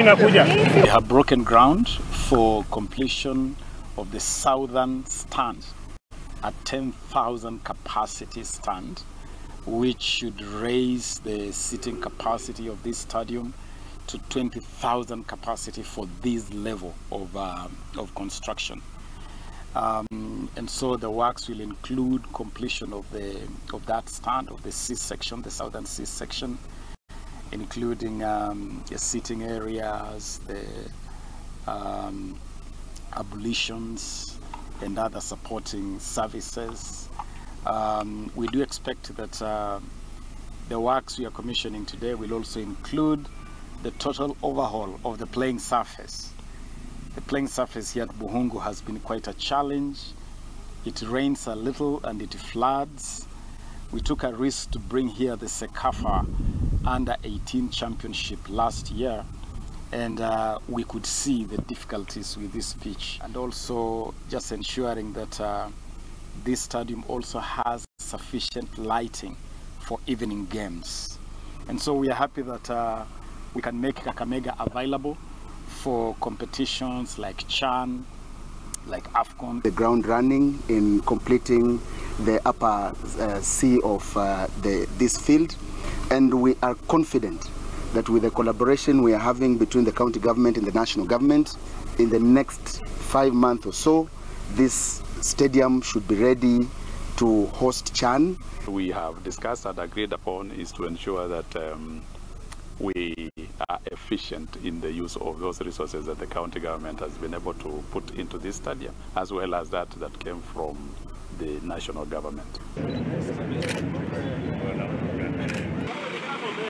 We have broken ground for completion of the southern stand, a 10,000 capacity stand, which should raise the seating capacity of this stadium to 20,000 capacity for this level of construction. And so the works will include completion of that stand, of the C section, the southern C section, including the seating areas, the ablutions, and other supporting services. We do expect that the works we are commissioning today will also include the total overhaul of the playing surface. The playing surface here at Bukhungu has been quite a challenge. It rains a little and it floods. We took a risk to bring here the Sekafa Under-18 Championship last year, and we could see the difficulties with this pitch, and also just ensuring that this stadium also has sufficient lighting for evening games. And so we are happy that we can make Kakamega available for competitions like CHAN, like Afcon. The ground running in completing the upper C of this field, and we are confident that with the collaboration we are having between the county government and the national government, in the next 5 months or so, this stadium should be ready to host CHAN. We have discussed and agreed upon is to ensure that we are efficient in the use of those resources that the county government has been able to put into this stadium, as well as that came from the national government.